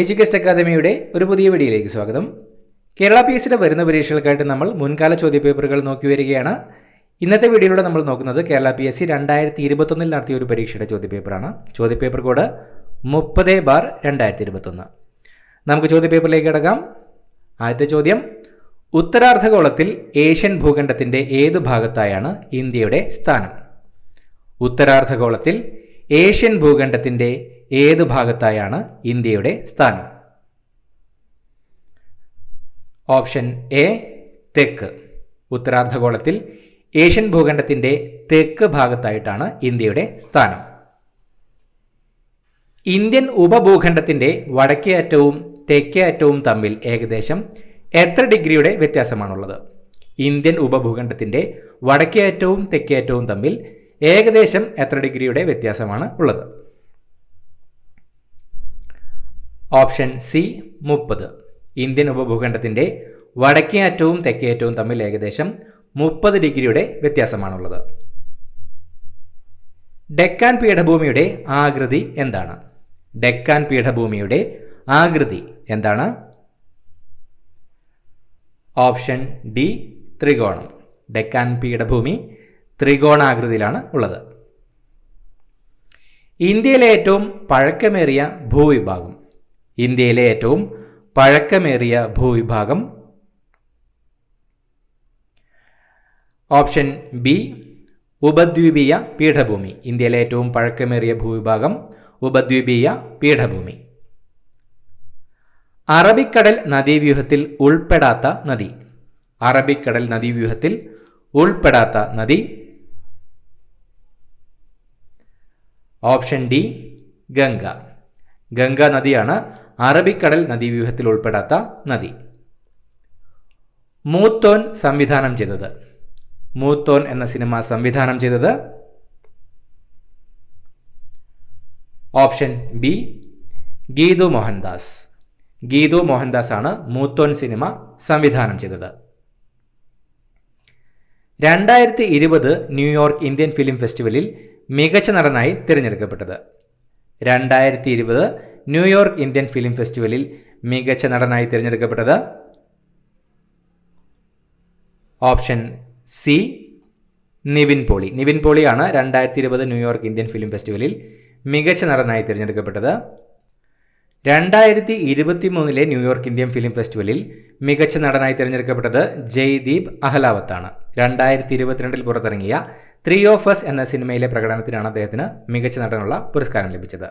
എജ്യൂക്കേസ്റ്റ് അക്കാദമിയുടെ ഒരു പുതിയ വീഡിയോയിലേക്ക് സ്വാഗതം. കേരള PSCയുടെ വരുന്ന പരീക്ഷകൾക്കായിട്ട് നമ്മൾ മുൻകാല ചോദ്യപേപ്പറുകൾ നോക്കി വരികയാണ്. ഇന്നത്തെ വീഡിയോയിലൂടെ നമ്മൾ നോക്കുന്നത് കേരള PSC 2021 നടത്തിയ ഒരു പരീക്ഷയുടെ ചോദ്യപേപ്പറാണ്. ചോദ്യപേപ്പർ കോഡ് 30/2021. നമുക്ക് ചോദ്യപേപ്പറിലേക്ക് കിടക്കാം. ആദ്യത്തെ ചോദ്യം, ഉത്തരാർദ്ധഗോളത്തിൽ ഏഷ്യൻ ഭൂഖണ്ഡത്തിൻ്റെ ഏതു ഭാഗത്തായാണ് ഇന്ത്യയുടെ സ്ഥാനം? ഉത്തരാർദ്ധഗോളത്തിൽ ഏഷ്യൻ ഭൂഖണ്ഡത്തിൻ്റെ ഏതു ഭാഗത്തായാണ് ഇന്ത്യയുടെ സ്ഥാനം? ഓപ്ഷൻ എ തെക്ക്. ഉത്തരാർദ്ധഗോളത്തിൽ ഏഷ്യൻ ഭൂഖണ്ഡത്തിൻ്റെ തെക്ക് ഭാഗത്തായിട്ടാണ് ഇന്ത്യയുടെ സ്ഥാനം. ഇന്ത്യൻ ഉപഭൂഖണ്ഡത്തിൻ്റെ വടക്കേ അറ്റവും തെക്കേ അറ്റവും തമ്മിൽ ഏകദേശം എത്ര ഡിഗ്രിയുടെ വ്യത്യാസമാണുള്ളത്? ഇന്ത്യൻ ഉപഭൂഖണ്ഡത്തിൻ്റെ വടക്കേ അറ്റവും തെക്കേ അറ്റവും തമ്മിൽ ഏകദേശം എത്ര ഡിഗ്രിയുടെ വ്യത്യാസമാണ് ഉള്ളത്? Option C 30. ഇന്ത്യൻ ഉപഭൂഖണ്ഡത്തിൻ്റെ വടക്കേ അറ്റവും തെക്കേ അറ്റവും തമ്മിൽ ഏകദേശം 30 ഡിഗ്രിയുടെ വ്യത്യാസമാണുള്ളത്. ഡെക്കാൻ പീഠഭൂമിയുടെ ആകൃതി എന്താണ്? ഡെക്കാൻ പീഠഭൂമിയുടെ ആകൃതി എന്താണ്? ഓപ്ഷൻ ഡി ത്രികോണം. ഡെക്കാൻ പീഠഭൂമി ത്രികോണാകൃതിയിലാണ് ഉള്ളത്. ഇന്ത്യയിലെ ഏറ്റവും പഴക്കമേറിയ ഭൂവിഭാഗം. ഇന്ത്യയിലെ ഏറ്റവും പഴക്കമേറിയ ഭൂവിഭാഗം? ഓപ്ഷൻ ബി ഉപദ്വീപീയ പീഠഭൂമി. ഇന്ത്യയിലെ ഏറ്റവും പഴക്കമേറിയ ഭൂവിഭാഗം ഉപദ്വീപീയ പീഠഭൂമി. അറബിക്കടൽ നദീവ്യൂഹത്തിൽ ഉൾപ്പെടാത്ത നദി. അറബിക്കടൽ നദീവ്യൂഹത്തിൽ ഉൾപ്പെടാത്ത നദി? Option D Ganga. ഗംഗ നദിയാണ് അറബിക്കടൽ നദീവ്യൂഹത്തിൽ ഉൾപ്പെടാത്ത നദി. മൂത്തോൻ സംവിധാനം ചെയ്തത്. മൂത്തോൻ എന്ന സിനിമ സംവിധാനം ചെയ്തത്? Option B Geethu Mohandas. ഗീതു മോഹൻദാസ് ആണ് മൂത്തോൻ സിനിമ സംവിധാനം ചെയ്തത്. 2020 ന്യൂയോർക്ക് ഇന്ത്യൻ ഫിലിം ഫെസ്റ്റിവലിൽ മികച്ച നടനായി തിരഞ്ഞെടുക്കപ്പെട്ടത്? 2020 ന്യൂയോർക്ക് ഇന്ത്യൻ ഫിലിം ഫെസ്റ്റിവലിൽ മികച്ച നടനായി തിരഞ്ഞെടുക്കപ്പെട്ടത്? Option C Nivin Pauly. നിവിൻ പോളിയാണ് 2020 ന്യൂയോർക്ക് ഇന്ത്യൻ ഫിലിം ഫെസ്റ്റിവലിൽ മികച്ച നടനായി തിരഞ്ഞെടുക്കപ്പെട്ടത്. 2023 ന്യൂയോർക്ക് ഇന്ത്യൻ ഫിലിം ഫെസ്റ്റിവലിൽ മികച്ച നടനായി തിരഞ്ഞെടുക്കപ്പെട്ടത് ജയ്ദീപ് അഹ്ലാവത്താണ്. 2022 പുറത്തിറങ്ങിയ 3 of Us എന്ന സിനിമയിലെ പ്രകടനത്തിനാണ് അദ്ദേഹത്തിന് മികച്ച നടനുള്ള പുരസ്കാരം ലഭിച്ചത്.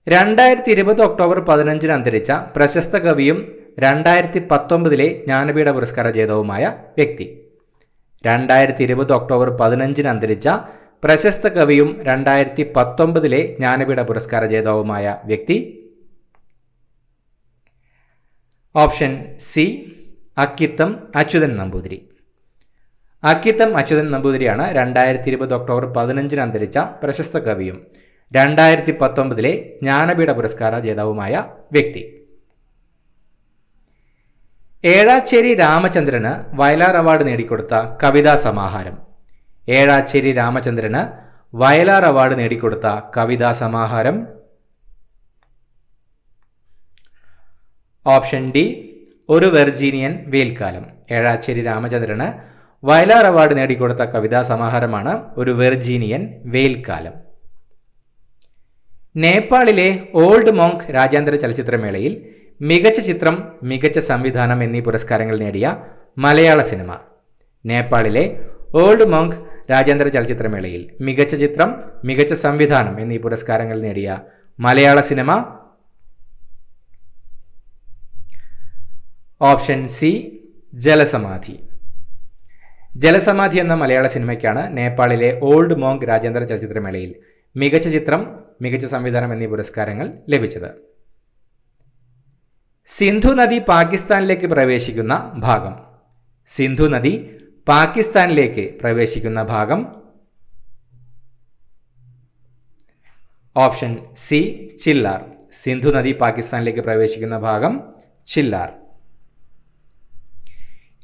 2020 ഒക്ടോബർ 15 അന്തരിച്ച പ്രശസ്ത കവിയും 2019 ജ്ഞാനപീഠ പുരസ്കാര ജേതാവുമായ വ്യക്തി. 2020 ഒക്ടോബർ 15 അന്തരിച്ച പ്രശസ്ത കവിയും 2019 ജ്ഞാനപീഠ പുരസ്കാര ജേതാവുമായ വ്യക്തി? Option C Akkitham Achuthan Namboothiri. അക്കിത്തം അച്യുതൻ നമ്പൂതിരിയാണ് 2020 ഒക്ടോബർ 15 അന്തരിച്ച പ്രശസ്ത കവിയും 2019 ജ്ഞാനപീഠ പുരസ്കാര ജേതാവുമായ വ്യക്തി. ഏഴാച്ചേരി രാമചന്ദ്രന് വയലാർ അവാർഡ് നേടിക്കൊടുത്ത കവിതാ സമാഹാരം. ഏഴാച്ചേരി രാമചന്ദ്രന് വയലാർ അവാർഡ് നേടിക്കൊടുത്ത കവിതാ സമാഹാരം? ഓപ്ഷൻ ഡി ഒരു വെർജീനിയൻ വേൽക്കാലം. ഏഴാച്ചേരി രാമചന്ദ്രന് വയലാർ അവാർഡ് നേടിക്കൊടുത്ത കവിതാ സമാഹാരമാണ് ഒരു വെർജീനിയൻ വേൽക്കാലം. നേപ്പാളിലെ ഓൾഡ് മോങ്ക് രാജ്യാന്തര ചലച്ചിത്രമേളയിൽ മികച്ച ചിത്രം, മികച്ച സംവിധാനം എന്നീ പുരസ്കാരങ്ങൾ നേടിയ മലയാള സിനിമ. നേപ്പാളിലെ ഓൾഡ് മോങ്ക് രാജ്യാന്തര ചലച്ചിത്രമേളയിൽ മികച്ച ചിത്രം, മികച്ച സംവിധാനം എന്നീ പുരസ്കാരങ്ങൾ നേടിയ മലയാള സിനിമ? Option C Jalasamadhi. ജലസമാധി എന്ന മലയാള സിനിമയ്ക്കാണ് നേപ്പാളിലെ ഓൾഡ് മോങ്ക് രാജ്യാന്തര ചലച്ചിത്രമേളയിൽ മികച്ച ചിത്രം, മികച്ച സംവിധാനം എന്നീ പുരസ്കാരങ്ങൾ ലഭിച്ചത്. സിന്ധു നദി പാകിസ്ഥാനിലേക്ക് പ്രവേശിക്കുന്ന ഭാഗം. സിന്ധു നദി പാകിസ്ഥാനിലേക്ക് പ്രവേശിക്കുന്ന ഭാഗം? Option C Chhillar. സിന്ധു നദി പാകിസ്ഥാനിലേക്ക് പ്രവേശിക്കുന്ന ഭാഗം ചില്ലാർ.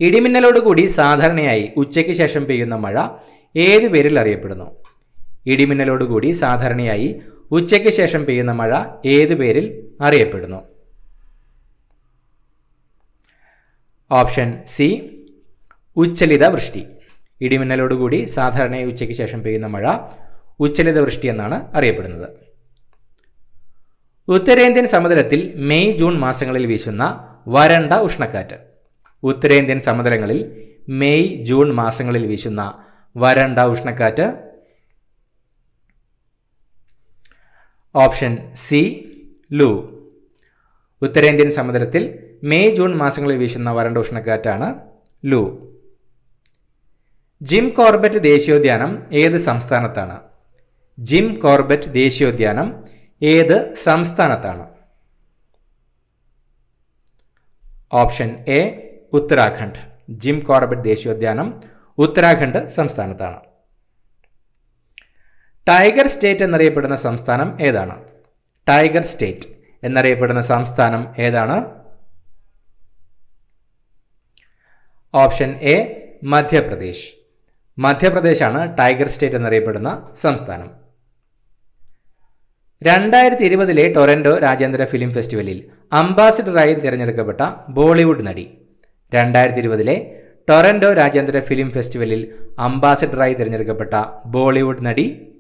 ഇടിമിന്നലോടുകൂടി സാധാരണയായി ഉച്ചയ്ക്ക് ശേഷം പെയ്യുന്ന മഴ ഏതു പേരിൽ അറിയപ്പെടുന്നു? ഇടിമിന്നലോടുകൂടി സാധാരണയായി ഉച്ചയ്ക്ക് ശേഷം പെയ്യുന്ന മഴ ഏത് പേരിൽ അറിയപ്പെടുന്നു? ഓപ്ഷൻ സി ഉച്ചലിത വൃഷ്ടി. ഇടിമിന്നലോടുകൂടി സാധാരണയായി ഉച്ചയ്ക്ക് ശേഷം പെയ്യുന്ന മഴ ഉച്ചലിത വൃഷ്ടി എന്നാണ് അറിയപ്പെടുന്നത്. ഉത്തരേന്ത്യൻ സമതലത്തിൽ മെയ് ജൂൺ മാസങ്ങളിൽ വീശുന്ന വരണ്ട ഉഷ്ണക്കാറ്റ്. ഉത്തരേന്ത്യൻ സമതലങ്ങളിൽ മെയ് ജൂൺ മാസങ്ങളിൽ വീശുന്ന വരണ്ട ഉഷ്ണക്കാറ്റ്. ഓപ്ഷൻ സി ലൂ. ഉത്തരേന്ത്യൻ സമതലത്തിൽ മെയ് ജൂൺ മാസങ്ങളിൽ വീശുന്ന വരണ്ട ഉഷ്ണക്കാറ്റാണ് ലൂ. ജിം കോർബറ്റ് ദേശീയോദ്യാനം ഏത് സംസ്ഥാനത്താണ്? ജിം കോർബറ്റ് ദേശീയോദ്യാനം ഏത് സംസ്ഥാനത്താണ്? Option A Uttarakhand. Jim Corbett ദേശീയോദ്യാനം ഉത്തരാഖണ്ഡ് സംസ്ഥാനത്താണ്. ടൈഗർ സ്റ്റേറ്റ് എന്നറിയപ്പെടുന്ന സംസ്ഥാനം ഏതാണ്? ടൈഗർ സ്റ്റേറ്റ് എന്നറിയപ്പെടുന്ന സംസ്ഥാനം ഏതാണ്? Option A Madhya Pradesh. മധ്യപ്രദേശാണ് ടൈഗർ സ്റ്റേറ്റ് എന്നറിയപ്പെടുന്ന സംസ്ഥാനം. 2020 ടൊറന്റോ രാജ്യാന്തര ഫിലിം ഫെസ്റ്റിവലിൽ അംബാസിഡറായി തിരഞ്ഞെടുക്കപ്പെട്ട ബോളിവുഡ് നടി. 2020 ടൊറന്റോ രാജ്യാന്തര ഫിലിം ഫെസ്റ്റിവലിൽ അംബാസിഡറായി തിരഞ്ഞെടുക്കപ്പെട്ട ബോളിവുഡ് നടി.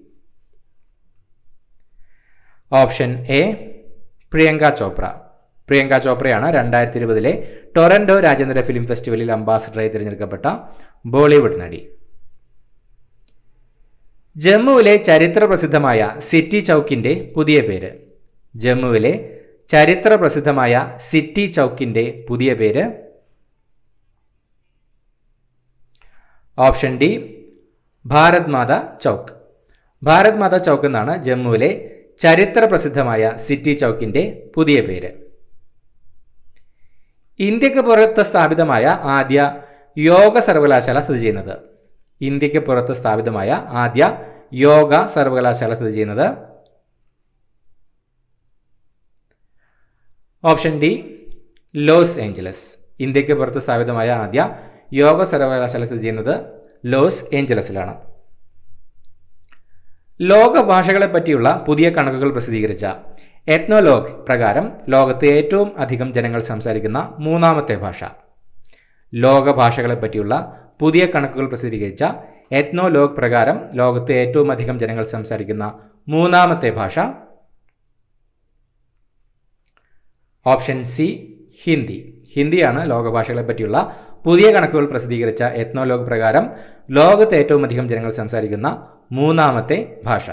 Option A Priyanka Chopra. പ്രിയങ്ക ചോപ്രയാണ് 2020 ടൊറന്റോ രാജ്യാന്തര ഫിലിം ഫെസ്റ്റിവലിൽ അംബാസിഡറായി തിരഞ്ഞെടുക്കപ്പെട്ട ബോളിവുഡ് നടി. ജമ്മുവിലെ ചരിത്ര പ്രസിദ്ധമായ സിറ്റി ചൗക്കിന്റെ പുതിയ പേര്. ജമ്മുവിലെ ചരിത്ര പ്രസിദ്ധമായ സിറ്റി ചൗക്കിന്റെ പുതിയ പേര്. Option D Bharat Mata Chowk. ഭാരത് മാതാ ചൗക്ക് എന്നാണ് ജമ്മുവിലെ ചരിത്ര പ്രസിദ്ധമായ സിറ്റി ചൗക്കിന്റെ പുതിയ പേര്. ഇന്ത്യക്ക് പുറത്ത് സ്ഥാപിതമായ ആദ്യ യോഗ സർവകലാശാല സ്ഥിതി ചെയ്യുന്നത്. ഇന്ത്യക്ക് പുറത്ത് സ്ഥാപിതമായ ആദ്യ യോഗ സർവകലാശാല സ്ഥിതി ചെയ്യുന്നത്. Option D loss Angeles. ഇന്ത്യക്ക് പുറത്ത് സ്ഥാപിതമായ ആദ്യ യോഗ സർവകലാശാല സ്ഥിതി ചെയ്യുന്നത് ലോസ് ഏഞ്ചലസിലാണ്. ലോക ഭാഷകളെ പറ്റിയുള്ള പുതിയ കണക്കുകൾ പ്രസിദ്ധീകരിച്ച എത്നോലോഗ് പ്രകാരം ലോകത്തെ ഏറ്റവും അധികം ജനങ്ങൾ സംസാരിക്കുന്ന മൂന്നാമത്തെ ഭാഷ. ലോക ഭാഷകളെ പറ്റിയുള്ള പുതിയ കണക്കുകൾ പ്രസിദ്ധീകരിച്ച എത്നോലോഗ് പ്രകാരം ലോകത്തെ ഏറ്റവും അധികം ജനങ്ങൾ സംസാരിക്കുന്ന മൂന്നാമത്തെ ഭാഷ. Option C Hindi. ഹിന്ദിയാണ് ലോകഭാഷകളെ പറ്റിയുള്ള പുതിയ കണക്കുകൾ പ്രസിദ്ധീകരിച്ച എത്നോലോഗ് പ്രകാരം ലോകത്തെ ഏറ്റവും അധികം ജനങ്ങൾ സംസാരിക്കുന്ന മൂന്നാമത്തെ ഭാഷ.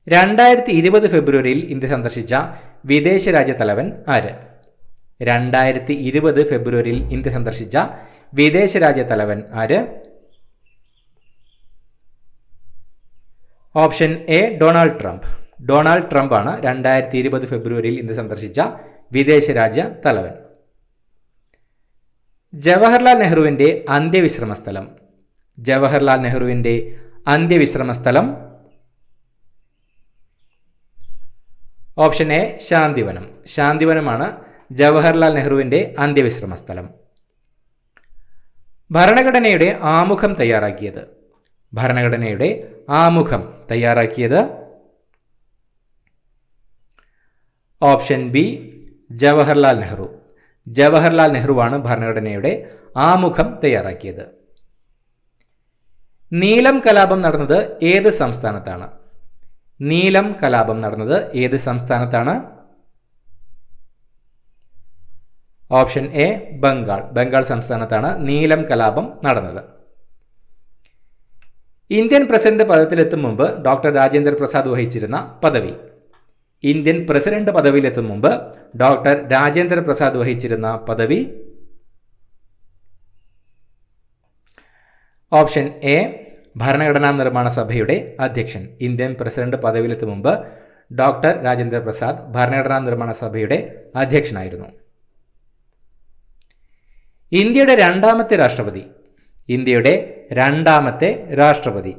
2020 ഫെബ്രുവരിയിൽ ഇന്ത്യ സന്ദർശിച്ച വിദേശ രാജ്യത്തലവൻ ആര്? 2020 ഫെബ്രുവരിയിൽ ഇന്ത്യ സന്ദർശിച്ച വിദേശ രാജ്യത്തലവൻ ആര്? Option A Donald Trump. Donald Trump ആണ് 2020 ഫെബ്രുവരിയിൽ ഇന്ത്യ സന്ദർശിച്ച വിദേശ രാജ്യ തലവൻ. ജവഹർലാൽ നെഹ്റുവിന്റെ അന്ത്യവിശ്രമ സ്ഥലം. ജവഹർലാൽ നെഹ്റുവിന്റെ അന്ത്യവിശ്രമ സ്ഥലം. Option A Shantivanam. ശാന്തിവനമാണ് ജവഹർലാൽ നെഹ്റുവിന്റെ അന്ത്യവിശ്രമ സ്ഥലം. ഭരണഘടനയുടെ ആമുഖം തയ്യാറാക്കിയത്. ഭരണഘടനയുടെ ആമുഖം തയ്യാറാക്കിയത്. Option B Jawaharlal Nehru. ജവഹർലാൽ നെഹ്റുവാണ് ഭരണഘടനയുടെ ആമുഖം തയ്യാറാക്കിയത്. നീലം കലാപം നടന്നത് ഏത് സംസ്ഥാനത്താണ്? നീലം കലാപം നടന്നത് ഏത് സംസ്ഥാനത്താണ്? Option A Bengal. ബംഗാൾ സംസ്ഥാനത്താണ് നീലം കലാപം നടന്നത്. ഇന്ത്യൻ പ്രസിഡന്റ് പദത്തിലെത്തും മുമ്പ് ഡോക്ടർ രാജേന്ദ്ര പ്രസാദ് വഹിച്ചിരുന്ന പദവി. ഇന്ത്യൻ പ്രസിഡന്റ് പദവിയിലെത്തും മുമ്പ് ഡോക്ടർ രാജേന്ദ്ര പ്രസാദ് വഹിച്ചിരുന്ന പദവി. ഓപ്ഷൻ എ ഭരണഘടനാ നിർമ്മാണ സഭയുടെ അധ്യക്ഷൻ. ഇന്ത്യൻ പ്രസിഡന്റ് പദവിയിലെത്തും മുമ്പ് ഡോക്ടർ രാജേന്ദ്ര പ്രസാദ് ഭരണഘടനാ നിർമ്മാണ സഭയുടെ അധ്യക്ഷനായിരുന്നു. ഇന്ത്യയുടെ രണ്ടാമത്തെ രാഷ്ട്രപതി. ഇന്ത്യയുടെ രണ്ടാമത്തെ രാഷ്ട്രപതി.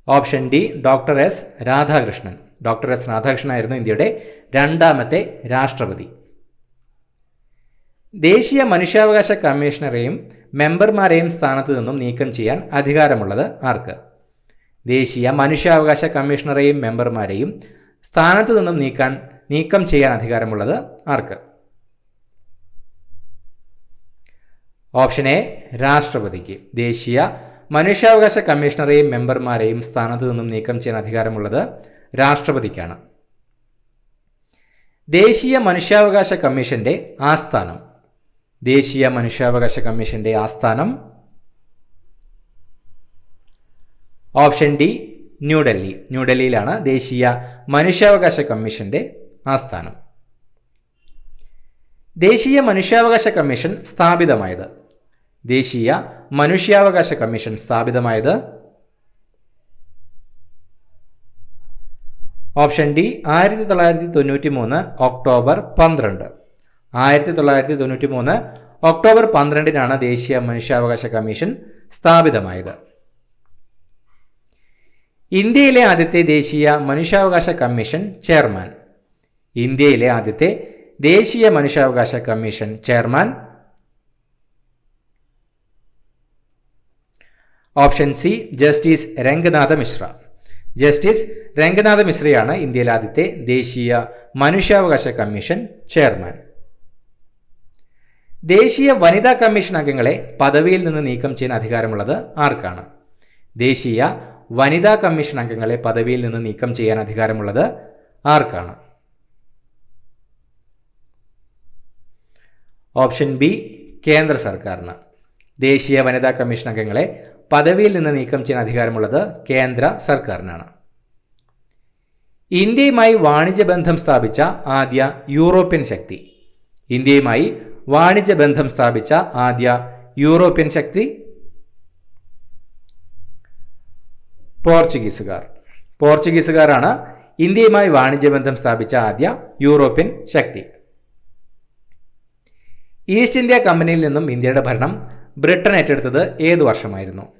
Option D doctor S Radhakrishnan. Doctor S രാധാകൃഷ്ണനായിരുന്നു ഇന്ത്യയുടെ രണ്ടാമത്തെ രാഷ്ട്രപതി. ദേശീയ മനുഷ്യാവകാശ കമ്മീഷണറെയും മെമ്പർമാരെയും സ്ഥാനത്ത് നിന്നും നീക്കം ചെയ്യാൻ അധികാരമുള്ളത് ആർക്ക്? ദേശീയ മനുഷ്യാവകാശ കമ്മീഷണറെയും മെമ്പർമാരെയും സ്ഥാനത്ത് നിന്നും നീക്കം ചെയ്യാൻ അധികാരമുള്ളത് ആർക്ക്? ഓപ്ഷൻ എ രാഷ്ട്രപതിക്ക്. ദേശീയ മനുഷ്യാവകാശ കമ്മീഷണറെയും മെമ്പർമാരെയും സ്ഥാനത്ത് നിന്നും നീക്കം ചെയ്യാൻ അധികാരമുള്ളത് രാഷ്ട്രപതിക്കാണ്. ദേശീയ മനുഷ്യാവകാശ കമ്മീഷന്റെ ആസ്ഥാനം. ദേശീയ മനുഷ്യാവകാശ കമ്മീഷന്റെ ആസ്ഥാനം ഓപ്ഷൻ ഡി ന്യൂഡൽഹി. ന്യൂഡൽഹിയിലാണ് ദേശീയ മനുഷ്യാവകാശ കമ്മീഷന്റെ ആസ്ഥാനം. ദേശീയ മനുഷ്യാവകാശ കമ്മീഷൻ സ്ഥാപിതമായത്. ദേശീയ മനുഷ്യാവകാശ കമ്മീഷൻ സ്ഥാപിതമായത് ഓപ്ഷൻ ഡി 1993 ഒക്ടോബർ 12. 1993 ഒക്ടോബർ 12 ദേശീയ മനുഷ്യാവകാശ കമ്മീഷൻ സ്ഥാപിതമായത്. ഇന്ത്യയിലെ ആദ്യത്തെ ദേശീയ മനുഷ്യാവകാശ കമ്മീഷൻ ചെയർമാൻ. ഇന്ത്യയിലെ ആദ്യത്തെ ദേശീയ മനുഷ്യാവകാശ commission chairman option C justice Ranganath Misra. Justice Ranganath മിശ്രയാണ് ഇന്ത്യയിലെ ആദ്യത്തെ ദേശീയ മനുഷ്യാവകാശ കമ്മീഷൻ ചെയർമാൻ. ദേശീയ വനിതാ കമ്മീഷൻ അംഗങ്ങളെ പദവിയിൽ നിന്ന് നീക്കം ചെയ്യാൻ അധികാരമുള്ളത് ആർക്കാണ്? ദേശീയ വനിതാ കമ്മീഷൻ അംഗങ്ങളെ പദവിയിൽ നിന്ന് നീക്കം ചെയ്യാൻ അധികാരമുള്ളത് ആർക്കാണ്? ഓപ്ഷൻ ബി കേന്ദ്ര സർക്കാരിന്. ദേശീയ വനിതാ കമ്മീഷൻ അംഗങ്ങളെ പദവിയിൽ നിന്ന് നീക്കം ചെയ്യാൻ അധികാരമുള്ളത് കേന്ദ്ര സർക്കാരിനാണ്. ഇന്ത്യയുമായി വാണിജ്യ ബന്ധം സ്ഥാപിച്ച ആദ്യ യൂറോപ്യൻ ശക്തി. ഇന്ത്യയുമായി വാണിജ്യ ബന്ധം സ്ഥാപിച്ച ആദ്യ യൂറോപ്യൻ ശക്തി പോർച്ചുഗീസുകാർ. പോർച്ചുഗീസുകാരാണ് ഇന്ത്യയുമായി വാണിജ്യ ബന്ധം സ്ഥാപിച്ച ആദ്യ യൂറോപ്യൻ ശക്തി. ഈസ്റ്റ് ഇന്ത്യ കമ്പനിയിൽ നിന്നും ഇന്ത്യയുടെ ഭരണം ബ്രിട്ടൻ ഏറ്റെടുത്തത് ഏതു വർഷമായിരുന്നു?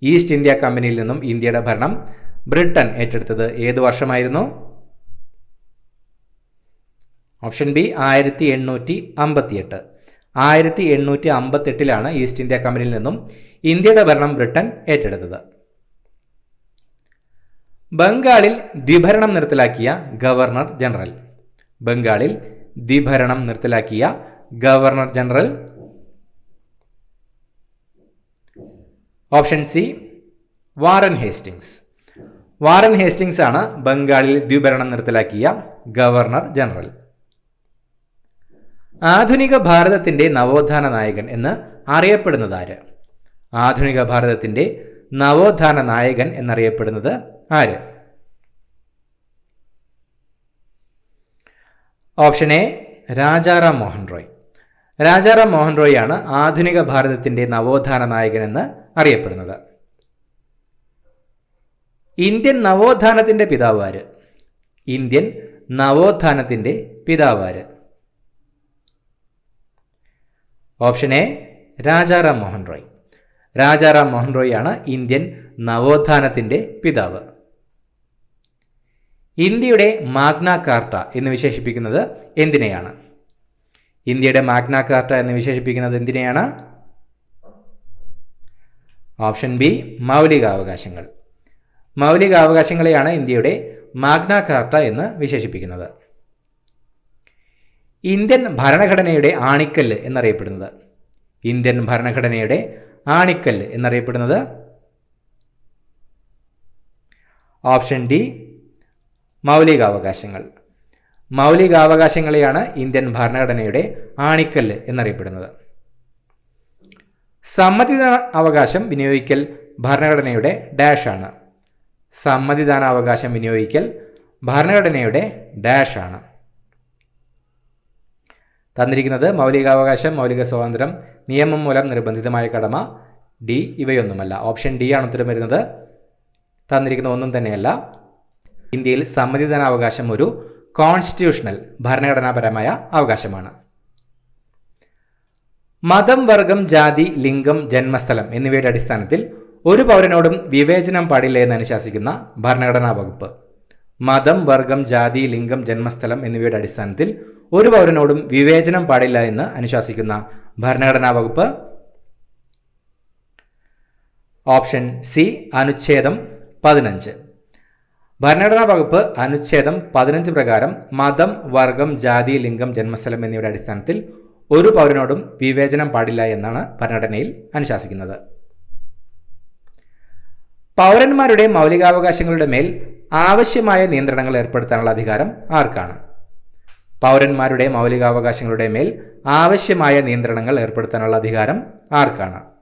ഈസ്റ്റ് ഇന്ത്യ കമ്പനിയിൽ നിന്നും ഇന്ത്യയുടെ ഭരണം ബ്രിട്ടൻ ഏറ്റെടുത്തത് ഏതു വർഷമായിരുന്നു? Option B 1858. 1858 ഈസ്റ്റ് ഇന്ത്യ കമ്പനിയിൽ നിന്നും ഇന്ത്യയുടെ ഭരണം ബ്രിട്ടൻ ഏറ്റെടുത്തത്. ബംഗാളിൽ ദ്വിഭരണം നിർത്തലാക്കിയ ഗവർണർ ജനറൽ. ബംഗാളിൽ ദ്വിഭരണം നിർത്തലാക്കിയ governor general option C Warren Hastings. Warren Hastings ആണ് ബംഗാളിൽ ദ്വിഭരണം നിർത്തലാക്കിയ ഗവർണർ ജനറൽ. ആധുനിക ഭാരതത്തിന്റെ നവോത്ഥാന നായകൻ എന്ന് അറിയപ്പെടുന്നത് ആര്? ആധുനിക ഭാരതത്തിന്റെ നവോത്ഥാന നായകൻ എന്നറിയപ്പെടുന്നത് ആര്? Option A Rajaram Mohan Roy. രാജാറാം മോഹൻ റോയ് ആണ് ആധുനിക ഭാരതത്തിന്റെ നവോത്ഥാന നായകൻ എന്ന് അറിയപ്പെടുന്നത്. ഇന്ത്യൻ നവോത്ഥാനത്തിന്റെ പിതാവ് ആര്? ഇന്ത്യൻ നവോത്ഥാനത്തിന്റെ പിതാവ് ആര്? Option A Rajaram Mohan Roy. രാജാറാം മോഹൻ റോയ് ആണ് ഇന്ത്യൻ നവോത്ഥാനത്തിന്റെ പിതാവ്. ഇന്ത്യയുടെ മാഗ്ന കാർട്ട എന്ന് വിശേഷിപ്പിക്കുന്നത് എന്തിനെയാണ്? ഇന്ത്യയുടെ മാഗ്ന കാർട്ട എന്ന് വിശേഷിപ്പിക്കുന്നത് എന്തിനെയാണ്? ഓപ്ഷൻ ബി മൗലികാവകാശങ്ങൾ. മൗലികാവകാശങ്ങളെയാണ് ഇന്ത്യയുടെ മാഗ്ന കാർട്ട എന്ന് വിശേഷിപ്പിക്കുന്നത്. ഇന്ത്യൻ ഭരണഘടനയുടെ ആണിക്കല്ല് എന്നറിയപ്പെടുന്നത്. ഇന്ത്യൻ ഭരണഘടനയുടെ ആണിക്കല്ല് എന്നറിയപ്പെടുന്നത് ഓപ്ഷൻ ഡി മൗലികാവകാശങ്ങൾ. മൗലികാവകാശങ്ങളെയാണ് ഇന്ത്യൻ ഭരണഘടനയുടെ ആണിക്കല്ല് എന്നറിയപ്പെടുന്നത്. സമ്മതിദാന അവകാശം വിനിയോഗിക്കൽ ഭരണഘടനയുടെ ഡാഷ് ആണ്. സമ്മതിദാനാവകാശം വിനിയോഗിക്കൽ ഭരണഘടനയുടെ ഡാഷ് ആണ്. തന്നിരിക്കുന്നത് മൗലികാവകാശം, മൗലിക സ്വാതന്ത്ര്യം, നിയമം മൂലം നിർബന്ധിതമായ കടമ, ഡി ഇവയൊന്നുമല്ല. ഓപ്ഷൻ ഡി ആണ് ഉത്തരം വരുന്നത്. തന്നിരിക്കുന്ന ഒന്നും തന്നെയല്ല. ഇന്ത്യയിൽ സമ്മതിദാനാവകാശം ഒരു കോൺസ്റ്റിറ്റ്യൂഷണൽ ഭരണഘടനാപരമായ അവകാശമാണ്. മതം, വർഗം, ജാതി, ലിംഗം, ജന്മസ്ഥലം എന്നിവയുടെ അടിസ്ഥാനത്തിൽ ഒരു പൗരനോടും വിവേചനം പാടില്ല എന്ന് അനുശാസിക്കുന്ന ഭരണഘടനാ വകുപ്പ്. മതം, വർഗം, ജാതി, ലിംഗം, ജന്മസ്ഥലം എന്നിവയുടെ അടിസ്ഥാനത്തിൽ ഒരു പൗരനോടും വിവേചനം പാടില്ല എന്ന് അനുശാസിക്കുന്ന ഭരണഘടനാ വകുപ്പ് ഓപ്ഷൻ സി അനുച്ഛേദം 15. ഭരണഘടനാ വകുപ്പ് അനുച്ഛേദം 15 പ്രകാരം മതം, വർഗം, ജാതി, ലിംഗം, ജന്മസ്ഥലം എന്നിവയുടെ അടിസ്ഥാനത്തിൽ ഒരു പൗരനോടും വിവേചനം പാടില്ല എന്നാണ് ഭരണഘടനയിൽ അനുശാസിക്കുന്നത്. പൗരന്മാരുടെ മൗലികാവകാശങ്ങളുടെ മേൽ ആവശ്യമായ നിയന്ത്രണങ്ങൾ ഏർപ്പെടുത്താനുള്ള അധികാരം ആർക്കാണ്? പൗരന്മാരുടെ മൗലികാവകാശങ്ങളുടെ മേൽ ആവശ്യമായ നിയന്ത്രണങ്ങൾ ഏർപ്പെടുത്താനുള്ള അധികാരം ആർക്കാണ്?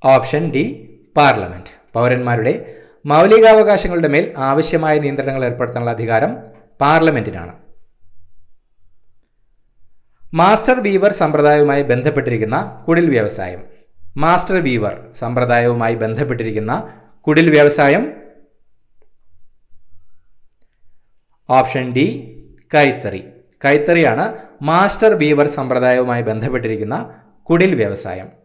Option D, parliament. പൗരന്മാരുടെ മൗലികാവകാശങ്ങളുടെ മേൽ ആവശ്യമായ നിയന്ത്രണങ്ങൾ ഏർപ്പെടുത്താനുള്ള അധികാരം പാർലമെന്റിനാണ്. മാസ്റ്റർ വീവർ സമ്പ്രദായവുമായി ബന്ധപ്പെട്ടിരിക്കുന്ന കുടിൽ വ്യവസായം. മാസ്റ്റർ വീവർ സമ്പ്രദായവുമായി ബന്ധപ്പെട്ടിരിക്കുന്ന കുടിൽ വ്യവസായം. ഓപ്ഷൻ ഡി, കൈത്തറി. കൈത്തറിയാണ് മാസ്റ്റർ വീവർ സമ്പ്രദായവുമായി ബന്ധപ്പെട്ടിരിക്കുന്ന കുടിൽ വ്യവസായം.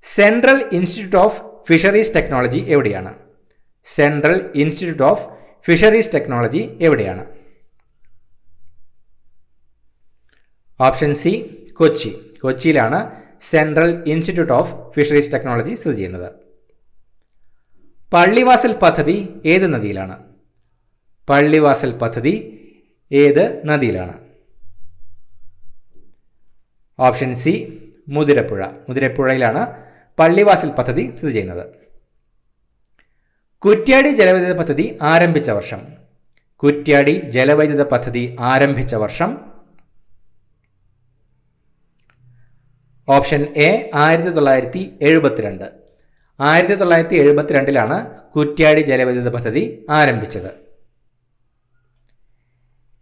Central institute of fisheries technology എവിടെയാണ്? Central institute of fisheries technology എവിടെയാണ്? Option C, Kochi. കൊച്ചിയിലാണ് central institute of fisheries technology സ്ഥിതി ചെയ്യുന്നത്. പള്ളിവാസൽ പദ്ധതി ഏത് നദിയിലാണ്? പള്ളിവാസൽ പദ്ധതി ഏത് നദിയിലാണ്? Option C, Muthirappuzha. മുതിരപ്പുഴയിലാണ് പള്ളിവാസൽ പദ്ധതി സ്ഥിതി ചെയ്യുന്നത്. കുറ്റ്യാടി ജലവൈദ്യുത പദ്ധതി ആരംഭിച്ച വർഷം. കുറ്റ്യാടി ജലവൈദ്യുത പദ്ധതി ആരംഭിച്ച വർഷം. Option A, 1972. 1972 കുറ്റ്യാടി ജലവൈദ്യുത പദ്ധതി ആരംഭിച്ചത്.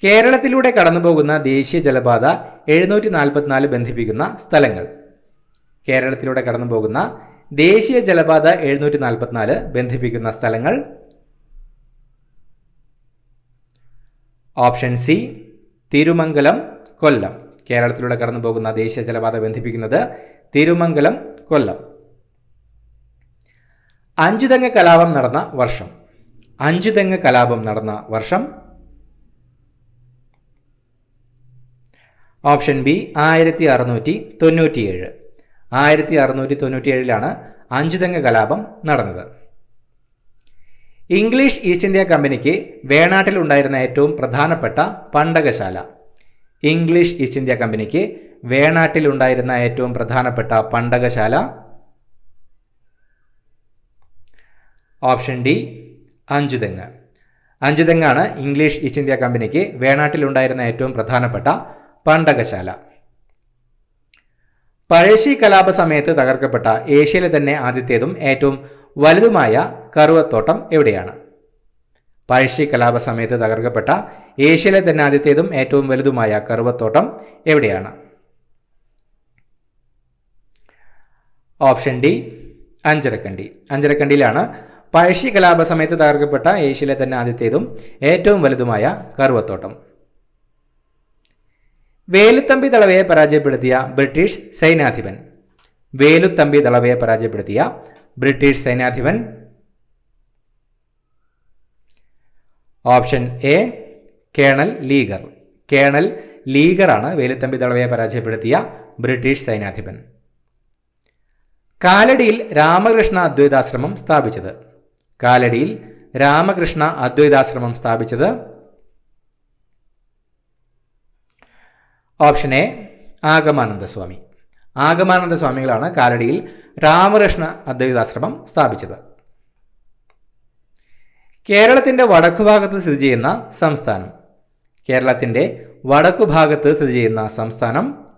കേരളത്തിലൂടെ കടന്നുപോകുന്ന ദേശീയ ജലപാത 744 ബന്ധിപ്പിക്കുന്ന സ്ഥലങ്ങൾ. കേരളത്തിലൂടെ കടന്നുപോകുന്ന ദേശീയ ജലപാത 744 ബന്ധിപ്പിക്കുന്ന സ്ഥലങ്ങൾ. ഓപ്ഷൻ സി, തിരുമംഗലം, കൊല്ലം. കേരളത്തിലൂടെ കടന്നുപോകുന്ന ദേശീയ ജലപാത ബന്ധിപ്പിക്കുന്നത് തിരുമംഗലം, കൊല്ലം. അഞ്ചുതെങ്ങ് കലാപം നടന്ന വർഷം. അഞ്ചുതെങ്ങ് കലാപം നടന്ന വർഷം. Option B, 1697. 1697 അഞ്ചുതെങ്ങ് കലാപം നടന്നത്. ഇംഗ്ലീഷ് ഈസ്റ്റ് ഇന്ത്യ കമ്പനിക്ക് വേണാട്ടിൽ ഉണ്ടായിരുന്ന ഏറ്റവും പ്രധാനപ്പെട്ട പണ്ടകശാല. ഇംഗ്ലീഷ് ഈസ്റ്റ് ഇന്ത്യ കമ്പനിക്ക് വേണാട്ടിൽ ഉണ്ടായിരുന്ന ഏറ്റവും പ്രധാനപ്പെട്ട പണ്ടകശാല. Option D, Anchuthengu. അഞ്ചുതെങ്ങാണ് ഇംഗ്ലീഷ് ഈസ്റ്റ് ഇന്ത്യ കമ്പനിക്ക് വേണാട്ടിൽ ഉണ്ടായിരുന്ന ഏറ്റവും പ്രധാനപ്പെട്ട പണ്ടകശാല. പഴശ്ശി കലാപ സമയത്ത് തകർക്കപ്പെട്ട ഏഷ്യയിലെ തന്നെ ആദ്യത്തേതും ഏറ്റവും വലുതുമായ കറുവത്തോട്ടം എവിടെയാണ്? പഴശ്ശി കലാപ സമയത്ത് തകർക്കപ്പെട്ട ഏഷ്യയിലെ തന്നെ ആദ്യത്തേതും ഏറ്റവും വലുതുമായ കറുവത്തോട്ടം എവിടെയാണ്? Option D, Anjarakandi. അഞ്ചരക്കണ്ടിയിലാണ് പഴശ്ശി കലാപ സമയത്ത് തകർക്കപ്പെട്ട ഏഷ്യയിലെ തന്നെ ആദ്യത്തേതും ഏറ്റവും വലുതുമായ കറുവത്തോട്ടം. വേലുത്തമ്പി ദളവയെ പരാജയപ്പെടുത്തിയ ബ്രിട്ടീഷ് സൈന്യാധിപൻ. വേലുത്തമ്പി ദളവയെ പരാജയപ്പെടുത്തിയ ബ്രിട്ടീഷ് സൈന്യാധിപൻ. Option A, colonel Leger. Colonel ലീഗറാണ് വേലുത്തമ്പി ദളവയെ പരാജയപ്പെടുത്തിയ ബ്രിട്ടീഷ് സൈന്യാധിപൻ. കാലടിയിൽ രാമകൃഷ്ണ അദ്വൈതാശ്രമം സ്ഥാപിച്ചത്. കാലടിയിൽ രാമകൃഷ്ണ അദ്വൈതാശ്രമം സ്ഥാപിച്ചത്. Option A, Agamananda Swami. ആഗമാനന്ദ സ്വാമികളാണ് കാലടിയിൽ രാമകൃഷ്ണ അദ്വൈതാശ്രമം സ്ഥാപിച്ചത്. കേരളത്തിന്റെ വടക്കുഭാഗത്ത് സ്ഥിതി ചെയ്യുന്ന സംസ്ഥാനം. കേരളത്തിന്റെ വടക്കുഭാഗത്ത് സ്ഥിതി ചെയ്യുന്ന സംസ്ഥാനം.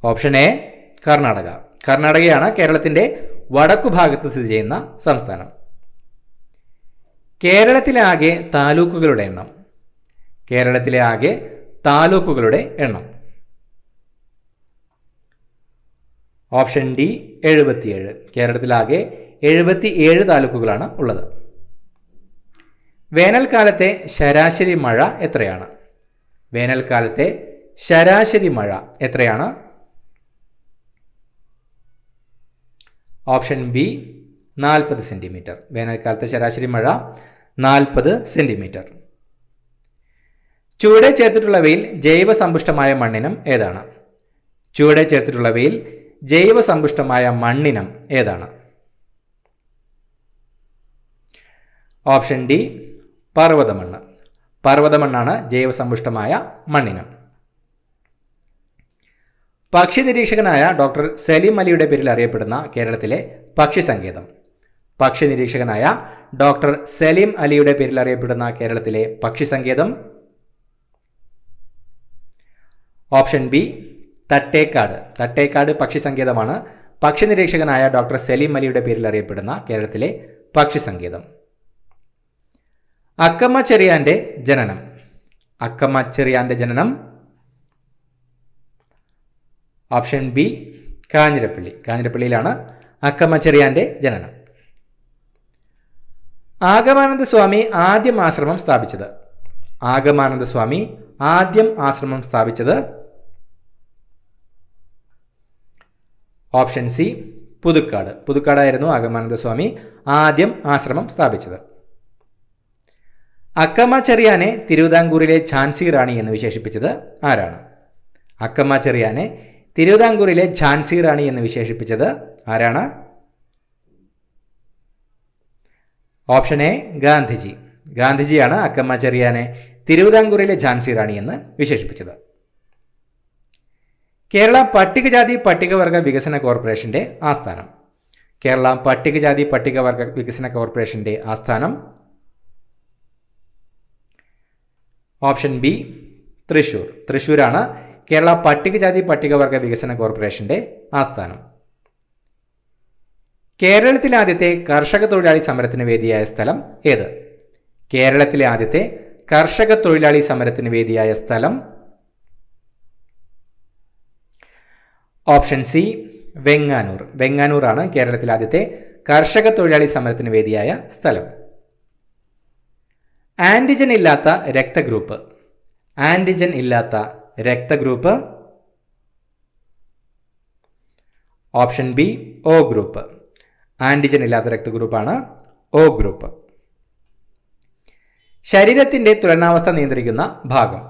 Option A, Karnataka. കർണാടകയാണ് കേരളത്തിന്റെ വടക്കുഭാഗത്ത് സ്ഥിതി ചെയ്യുന്ന സംസ്ഥാനം. കേരളത്തിലെ ആകെ താലൂക്കുകളുടെ എണ്ണം. കേരളത്തിലെ ആകെ താലൂക്കുകളുടെ എണ്ണം. Option D, 77. കേരളത്തിലാകെ 77 താലൂക്കുകളാണ് ഉള്ളത്. വേനൽക്കാലത്തെ ശരാശരി മഴ എത്രയാണ്? വേനൽക്കാലത്തെ ശരാശരി മഴ എത്രയാണ്? Option B, 40 centimetre. വേനൽക്കാലത്തെ ശരാശരി മഴ 40 സെന്റിമീറ്റർ. ചുവടെ ചേർത്തിട്ടുള്ളവയിൽ ജൈവസമ്പുഷ്ടമായ മണ്ണിനം ഏതാണ്? ചുവടെ ചേർത്തിട്ടുള്ളവയിൽ ജൈവസമ്പുഷ്ടമായ മണ്ണിനം ഏതാണ്? ഓപ്ഷൻ ഡി പർവ്വതമണ്ണ്. പർവ്വതമണ്ണാണ് ജൈവസമ്പുഷ്ടമായ മണ്ണിനം. പക്ഷി നിരീക്ഷകനായ ഡോക്ടർ സലീം അലിയുടെ പേരിൽ അറിയപ്പെടുന്ന കേരളത്തിലെ പക്ഷി സങ്കേതം. പക്ഷി നിരീക്ഷകനായ ഡോക്ടർ സലീം അലിയുടെ പേരിൽ അറിയപ്പെടുന്ന കേരളത്തിലെ പക്ഷി സങ്കേതം. Option B Thattekad. തട്ടേക്കാട് പക്ഷി സങ്കേതമാണ് പക്ഷി നിരീക്ഷകനായ ഡോക്ടർ സലീം അലിയുടെ പേരിൽ അറിയപ്പെടുന്ന കേരളത്തിലെ പക്ഷി സങ്കേതം. അക്കമ്മ ചെറിയാന്റെ ജനനം. അക്കമ്മ ചെറിയാന്റെ ജനനം. Option B Kanjirappally. കാഞ്ഞിരപ്പള്ളിയിലാണ് അക്കമ്മ ചെറിയാന്റെ ജനനം. ആഗമാനന്ദ സ്വാമി ആദ്യം ആശ്രമം സ്ഥാപിച്ചത്. ആഗമാനന്ദ സ്വാമി ആദ്യം ആശ്രമം സ്ഥാപിച്ചത്. Option C Puthukkad. പുതുക്കാടായിരുന്നു ആഗമാനന്ദ സ്വാമി ആദ്യം ആശ്രമം സ്ഥാപിച്ചത്. അക്കമ്മ ചെറിയാനെ തിരുവിതാംകൂറിലെ ഝാൻസി റാണി എന്ന് വിശേഷിപ്പിച്ചത് ആരാണ്? അക്കമ്മ ചെറിയാനെ തിരുവിതാംകൂറിലെ ഝാൻസി റാണി എന്ന് വിശേഷിപ്പിച്ചത് ആരാണ്? Option A Gandhiji. ഗാന്ധിജിയാണ് അക്കമ്മ ചെറിയാനെ തിരുവിതാംകൂറിലെ ഝാൻസി റാണി എന്ന് വിശേഷിപ്പിച്ചത്. കേരള പട്ടികജാതി പട്ടികവർഗ വികസന കോർപ്പറേഷന്റെ ആസ്ഥാനം. കേരള പട്ടികജാതി പട്ടികവർഗ വികസന കോർപ്പറേഷന്റെ ആസ്ഥാനം. Option B Thrissur. തൃശൂരാണ് കേരള പട്ടികജാതി പട്ടികവർഗ വികസന കോർപ്പറേഷന്റെ ആസ്ഥാനം. കേരളത്തിലെ ആദ്യത്തെ കർഷക തൊഴിലാളി സമരത്തിന് വേദിയായ സ്ഥലം ഏത്? കേരളത്തിലെ ആദ്യത്തെ കർഷക തൊഴിലാളി സമരത്തിന് വേദിയായ സ്ഥലം. Option C Venganoor. വെങ്ങാനൂറാണ് കേരളത്തിലെ ആദ്യത്തെ കർഷക തൊഴിലാളി സമരത്തിന് വേദിയായ സ്ഥലം. ആന്റിജൻ ഇല്ലാത്ത രക്തഗ്രൂപ്പ്. ആന്റിജൻ ഇല്ലാത്ത രക്തഗ്രൂപ്പ്. Option B O group. Antigen ഇല്ലാത്ത രക്തഗ്രൂപ്പാണ് ഒ ഗ്രൂപ്പ്. ശരീരത്തിന്റെ തുലനാവസ്ഥ നിയന്ത്രിക്കുന്ന ഭാഗം.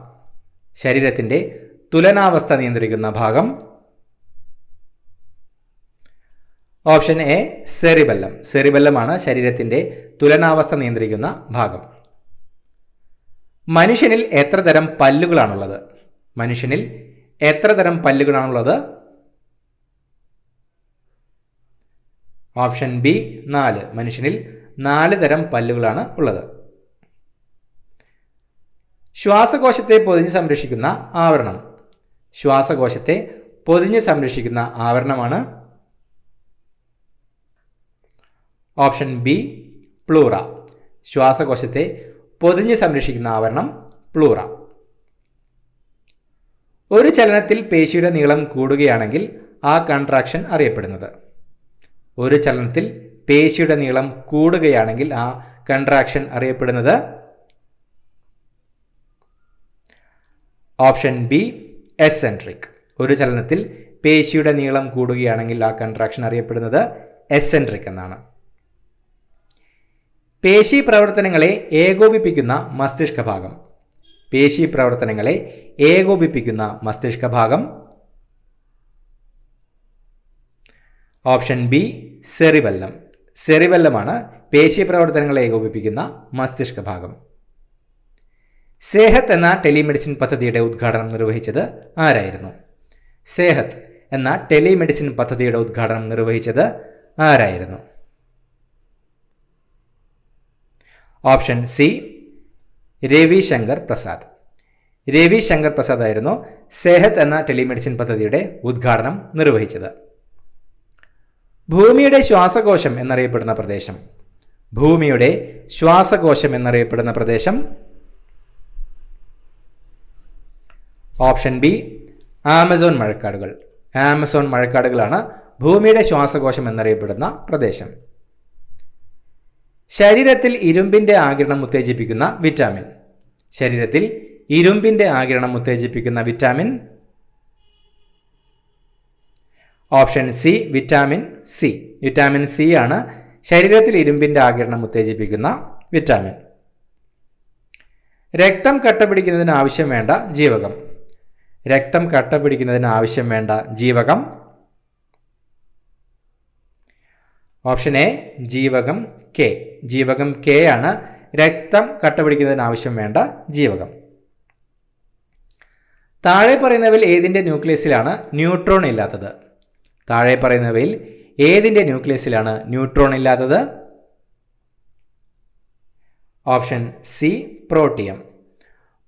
ശരീരത്തിന്റെ തുലനാവസ്ഥ നിയന്ത്രിക്കുന്ന ഭാഗം. Option A cerebellum. സെറിബെല്ലമാണ് ശരീരത്തിന്റെ തുലനാവസ്ഥ നിയന്ത്രിക്കുന്ന ഭാഗം. മനുഷ്യനിൽ എത്ര തരം പല്ലുകളാണുള്ളത്? മനുഷ്യനിൽ എത്ര തരം പല്ലുകളാണുള്ളത്? Option B 4. മനുഷ്യനിൽ 4 തരം പല്ലുകളാണ് ഉള്ളത്. ശ്വാസകോശത്തെ പൊതിഞ്ഞ് സംരക്ഷിക്കുന്ന ആവരണം. ശ്വാസകോശത്തെ പൊതിഞ്ഞ് സംരക്ഷിക്കുന്ന ആവരണമാണ്. Option B pleura. ശ്വാസകോശത്തെ പൊതിഞ്ഞ് സംരക്ഷിക്കുന്ന ആവരണം പ്ലൂറ. ഒരു ചലനത്തിൽ പേശിയുടെ നീളം കൂടുകയാണെങ്കിൽ ആ കൺട്രാക്ഷൻ അറിയപ്പെടുന്നത്. ഒരു ചലനത്തിൽ പേശിയുടെ നീളം കൂടുകയാണെങ്കിൽ ആ കൺട്രാക്ഷൻ അറിയപ്പെടുന്നത്. Option B eccentric. ഒരു ചലനത്തിൽ പേശിയുടെ നീളം കൂടുകയാണെങ്കിൽ ആ കൺട്രാക്ഷൻ അറിയപ്പെടുന്നത് എസെൻട്രിക് എന്നാണ്. പേശി പ്രവർത്തനങ്ങളെ ഏകോപിപ്പിക്കുന്ന മസ്തിഷ്ക ഭാഗം. പേശി പ്രവർത്തനങ്ങളെ ഏകോപിപ്പിക്കുന്ന മസ്തിഷ്ക ഭാഗം. Option B cerebellum. സെറിബെല്ലമാണ് പേശി പ്രവർത്തനങ്ങളെ ഏകോപിപ്പിക്കുന്ന മസ്തിഷ്ക ഭാഗം. സേഹത്ത് എന്ന ടെലിമെഡിസിൻ പദ്ധതിയുടെ ഉദ്ഘാടനം നിർവഹിച്ചത് ആരായിരുന്നു? സേഹത്ത് എന്ന ടെലിമെഡിസിൻ പദ്ധതിയുടെ ഉദ്ഘാടനം നിർവഹിച്ചത് ആരായിരുന്നു? Option C Ravi Shankar Prasad. രവിശങ്കർ പ്രസാദ് ആയിരുന്നു സേഹത്ത് എന്ന ടെലിമെഡിസിൻ പദ്ധതിയുടെ ഉദ്ഘാടനം നിർവഹിച്ചത്. ഭൂമിയുടെ ശ്വാസകോശം എന്നറിയപ്പെടുന്ന പ്രദേശം. ഭൂമിയുടെ ശ്വാസകോശം എന്നറിയപ്പെടുന്ന പ്രദേശം. ഓപ്ഷൻ ബി ആമസോൺ മഴക്കാടുകൾ. ആമസോൺ മഴക്കാടുകളാണ് ഭൂമിയുടെ ശ്വാസകോശം എന്നറിയപ്പെടുന്ന പ്രദേശം. ശരീരത്തിൽ ഇരുമ്പിന്റെ ആഗിരണം ഉത്തേജിപ്പിക്കുന്ന വിറ്റാമിൻ. ശരീരത്തിൽ ഇരുമ്പിന്റെ ആഗിരണം ഉത്തേജിപ്പിക്കുന്ന vitamin. Option C vitamin C. Vitamin C ആണ് ശരീരത്തിൽ ഇരുമ്പിന്റെ ആഗിരണം ഉത്തേജിപ്പിക്കുന്ന വിറ്റാമിൻ. രക്തം കട്ടപിടിക്കുന്നതിന് ആവശ്യം വേണ്ട ജീവകം. രക്തം കട്ടപിടിക്കുന്നതിന് ആവശ്യം വേണ്ട ജീവകം. ഓപ്ഷൻ എ ജീവകം കെ. ജീവകം കെ ആണ് രക്തം കട്ടപിടിക്കുന്നതിന് ആവശ്യം വേണ്ട ജീവകം. താഴെ പറയുന്നവയിൽ ഏതിൻ്റെ ന്യൂക്ലിയസിലാണ് ന്യൂട്രോൺ ഇല്ലാത്തത്? താഴെ പറയുന്നവയിൽ ഏതിൻ്റെ ന്യൂക്ലിയസിലാണ് ന്യൂട്രോൺ ഇല്ലാത്തത്? Option C protium.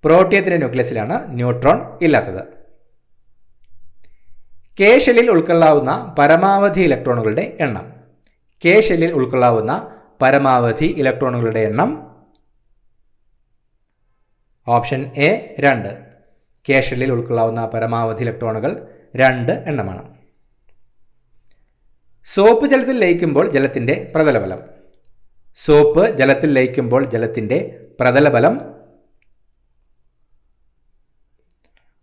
പ്രോട്ടിയത്തിൻ്റെ ന്യൂക്ലിയസിലാണ് ന്യൂട്രോൺ ഇല്ലാത്തത്. കെ ഷെല്ലിൽ ഉൾക്കൊള്ളാവുന്ന പരമാവധി ഇലക്ട്രോണുകളുടെ എണ്ണം. കെ ഷെല്ലിൽ ഉൾക്കൊള്ളാവുന്ന പരമാവധി ഇലക്ട്രോണുകളുടെ എണ്ണം. Option A 2. കെ ഷെല്ലിൽ ഉൾക്കൊള്ളാവുന്ന പരമാവധി ഇലക്ട്രോണുകൾ 2 എണ്ണമാണ്. സോപ്പ് ജലത്തിൽ ലയിക്കുമ്പോൾ ജലത്തിൻ്റെ പ്രതലബലം. സോപ്പ് ജലത്തിൽ ലയിക്കുമ്പോൾ ജലത്തിൻ്റെ പ്രതലബലം.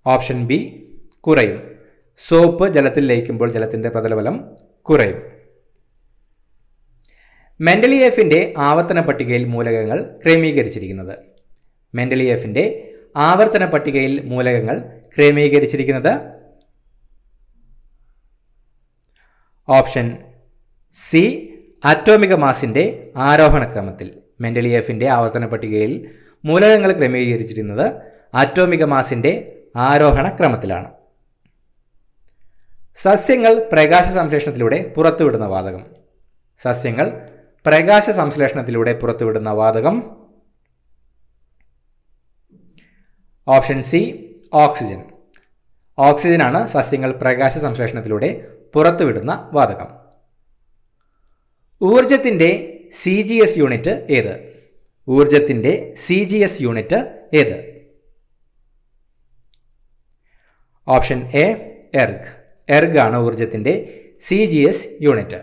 ഓപ്ഷൻ ബി കുറയും. സോപ്പ് ജലത്തിൽ ലയിക്കുമ്പോൾ ജലത്തിൻ്റെ പ്രതലബലം കുറയും. മെൻഡലിയേഫിൻ്റെ ആവർത്തന പട്ടികയിൽ മൂലകങ്ങൾ ക്രമീകരിച്ചിരിക്കുന്നത്. മെൻഡലിയേഫിൻ്റെ ആവർത്തന പട്ടികയിൽ മൂലകങ്ങൾ ക്രമീകരിച്ചിരിക്കുന്നത്. ഓപ്ഷൻ സി അറ്റോമിക മാസിൻ്റെ ആരോഹണ ക്രമത്തിൽ. മെൻഡലിയേഫിൻ്റെ ആവർത്തന പട്ടികയിൽ മൂലകങ്ങൾ ക്രമീകരിച്ചിരിക്കുന്നത് അറ്റോമിക മാസിൻ്റെ ആരോഹണ ക്രമത്തിലാണ്. സസ്യങ്ങൾ പ്രകാശ സംശ്ലേഷണത്തിലൂടെ പുറത്തുവിടുന്ന വാതകം. സസ്യങ്ങൾ പ്രകാശ സംശ്ലേഷണത്തിലൂടെ പുറത്തുവിടുന്ന വാതകം. Option C oxygen. ഓക്സിജനാണ് സസ്യങ്ങൾ പ്രകാശ സംശ്ലേഷണത്തിലൂടെ പുറത്തുവിടുന്ന വാതകം. ഊർജത്തിൻ്റെ CGS യൂണിറ്റ് ഏത്? ഊർജത്തിൻ്റെ CGS യൂണിറ്റ് ഏത്? Option A erg. എർഗ് ആണ് ഊർജത്തിൻ്റെ CGS യൂണിറ്റ്.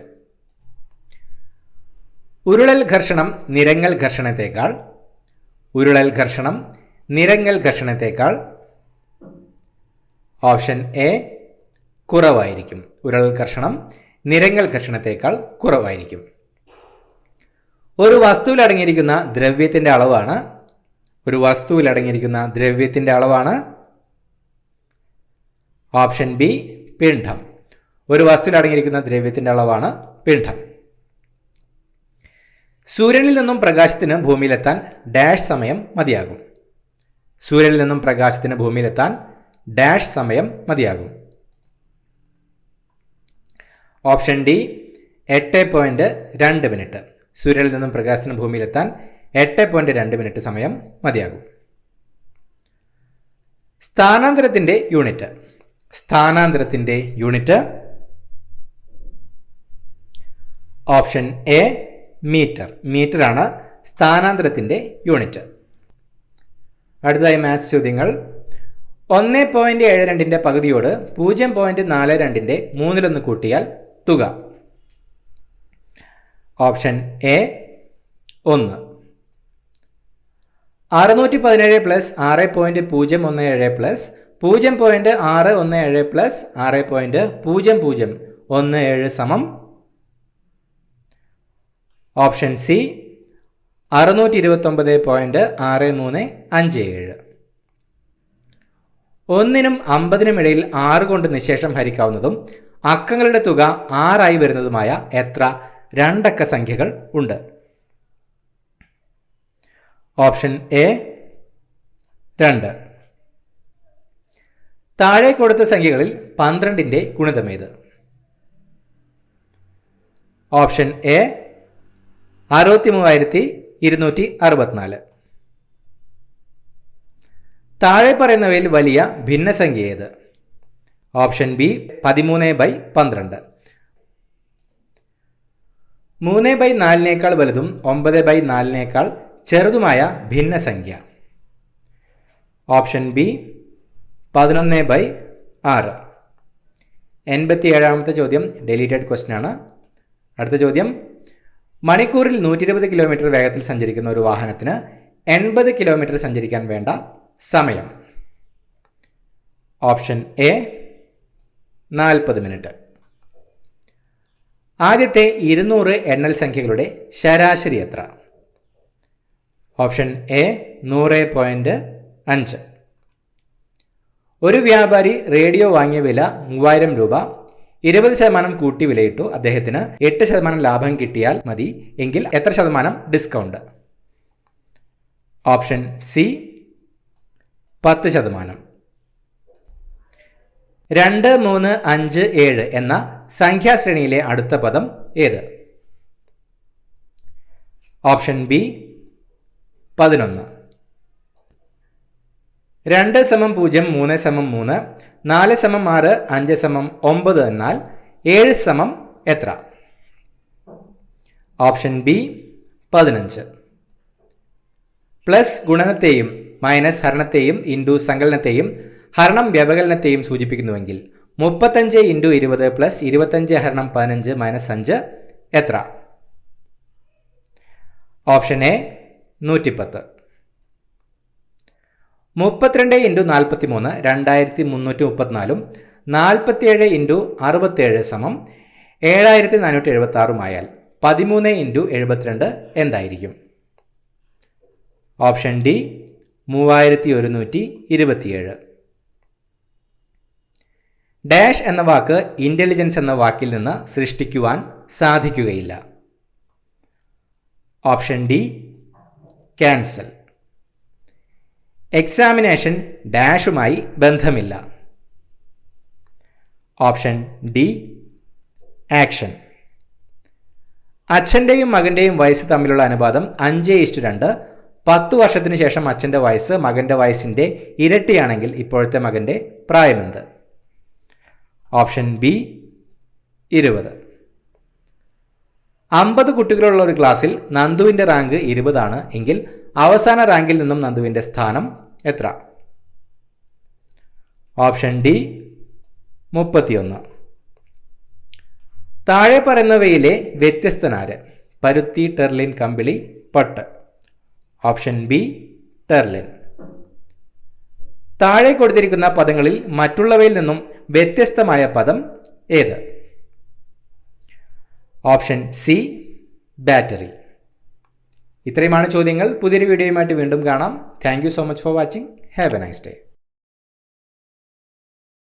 ഉരുളൽ ഘർഷണം നിരങ്ങൽ ഘർഷണത്തേക്കാൾ. ഉരുളൽ ഘർഷണം നിരങ്ങൽ ഘർഷണത്തേക്കാൾ. ഓപ്ഷൻ എ കുറവായിരിക്കും. ഉരുളൽ ഘർഷണം നിരങ്ങൽ ഘർഷണത്തേക്കാൾ കുറവായിരിക്കും. ഒരു വസ്തുവിൽ അടങ്ങിയിരിക്കുന്ന ദ്രവ്യത്തിൻ്റെ അളവാണ്. ഒരു വസ്തുവിൽ അടങ്ങിയിരിക്കുന്ന ദ്രവ്യത്തിൻ്റെ അളവാണ്. ഓപ്ഷൻ ബി പിണ്ഡം. ഒരു വസ്തുവിൽ അടങ്ങിയിരിക്കുന്ന ദ്രവ്യത്തിൻ്റെ അളവാണ് പിണ്ഡം. സൂര്യനിൽ നിന്നും പ്രകാശത്തിന് ഭൂമിയിലെത്താൻ ഡാഷ് സമയം മതിയാകും. സൂര്യനിൽ നിന്നും പ്രകാശത്തിന് ഭൂമിയിലെത്താൻ ഡാഷ് സമയം മതിയാകും. Option D 8.2 minute. സൂര്യനിൽ നിന്നും പ്രകാശത്തിന് ഭൂമിയിലെത്താൻ 8.2 മിനിറ്റ് സമയം മതിയാകും. സ്ഥാനാന്തരത്തിൻ്റെ യൂണിറ്റ്. സ്ഥാനാന്തരത്തിൻ്റെ യൂണിറ്റ്. Option A metre. മീറ്ററാണ് സ്ഥാനാന്തരത്തിൻ്റെ യൂണിറ്റ്. അടുത്തതായി മാത്സ് ചോദ്യങ്ങൾ. 1.72ൻ്റെ പകുതിയോട് 0.42ൻ്റെ 1/3 കൂട്ടിയാൽ തുക. Option A 1. 617 plus 6.017 plus 0.617 plus 6.0017 സമം. Option C 629.6357. 1നും 50നും ഇടയിൽ 6 കൊണ്ട് നിശേഷം ഹരിക്കാവുന്നതും അക്കങ്ങളുടെ തുക 6 ആയി വരുന്നതുമായ എത്ര രണ്ടക്ക സംഖ്യകൾ ഉണ്ട്? Option A 2. താഴെ കൊടുത്ത സംഖ്യകളിൽ 12ൻ്റെ ഗുണിതമേത്? Option A 63,264. താഴെ പറയുന്നവയിൽ വലിയ ഭിന്നസംഖ്യ ഏത്? Option B 13/12. 3/4 വലുതും 9/4 ചെറുതുമായ ഭിന്നസംഖ്യ. Option B 11/6. 87ാമത്തെ ചോദ്യം ഡിലീറ്റഡ് ക്വസ്റ്റ്യൻ ആണ്. അടുത്ത ചോദ്യം. മണിക്കൂറിൽ 120 കിലോമീറ്റർ വേഗത്തിൽ സഞ്ചരിക്കുന്ന ഒരു വാഹനത്തിന് 80 കിലോമീറ്റർ സഞ്ചരിക്കാൻ വേണ്ട സമയം. Option A 40 minute. ആദ്യത്തെ 200 എണ്ണൽ സംഖ്യകളുടെ ശരാശരി എത്ര? Option A 100.5. ഒരു വ്യാപാരി റേഡിയോ വാങ്ങിയ വില 3000 രൂപ. 20% കൂട്ടി വിലയിട്ടു. അദ്ദേഹത്തിന് 8% ലാഭം കിട്ടിയാൽ മതി എങ്കിൽ എത്ര ശതമാനം ഡിസ്കൗണ്ട്? Option C 10%. 2, 3, 5, 7 എന്ന സംഖ്യാശ്രേണിയിലെ അടുത്ത പദം ഏത്? Option B 11. 2 = 0, 3 = 3, 4 = 6, 5 = 9 എന്നാൽ 7 സമം എത്ര? Option B 15. പ്ലസ് ഗുണനത്തെയും മൈനസ് ഹരണത്തെയും ഇൻറ്റു സങ്കലനത്തെയും ഹരണം വ്യവകലനത്തെയും സൂചിപ്പിക്കുന്നുവെങ്കിൽ 35 × 20 പ്ലസ് 25 / 15 - 5 എത്ര? Option A 110. 32 × 43 2334 47 × 67 7476 ആയാൽ 13 × 72 എന്തായിരിക്കും? Option D 3127. ഡാഷ് എന്ന വാക്ക് ഇന്റലിജൻസ് എന്ന വാക്കിൽ നിന്ന് സൃഷ്ടിക്കുവാൻ സാധിക്കുകയില്ല. Option D cancel. എക്സാമിനേഷൻ ഡാഷുമായി ബന്ധമില്ല. Option D action. അച്ഛൻ്റെയും മകൻ്റെയും വയസ്സ് തമ്മിലുള്ള അനുപാതം 5:2. 10 വർഷത്തിന് ശേഷം അച്ഛൻ്റെ വയസ്സ് മകൻ്റെ വയസ്സിൻ്റെ ഇരട്ടിയാണെങ്കിൽ ഇപ്പോഴത്തെ മകൻ്റെ പ്രായമെന്ത്? Option B 20. 50 കുട്ടികളുള്ള ഒരു ക്ലാസ്സിൽ നന്ദുവിൻ്റെ റാങ്ക് 20 ആണ് എങ്കിൽ അവസാന റാങ്കിൽ നിന്നും നന്ദുവിൻ്റെ സ്ഥാനം എത്ര? Option D 31. താഴെ പറയുന്നവയിലെ വ്യത്യസ്തനാര്? പരുത്തി, ടെർലിൻ, കമ്പിളി, പട്ട്. Option B Terylene. താഴെ കൊടുത്തിരിക്കുന്ന പദങ്ങളിൽ മറ്റുള്ളവയിൽ നിന്നും വ്യത്യസ്തമായ പദം ഏത്? Option C battery. ഇത്രയുമാണ് ചോദ്യങ്ങൾ. പുതിയൊരു വീഡിയോയുമായിട്ട് വീണ്ടും കാണാം. Thank you so much for watching. Have A nice day.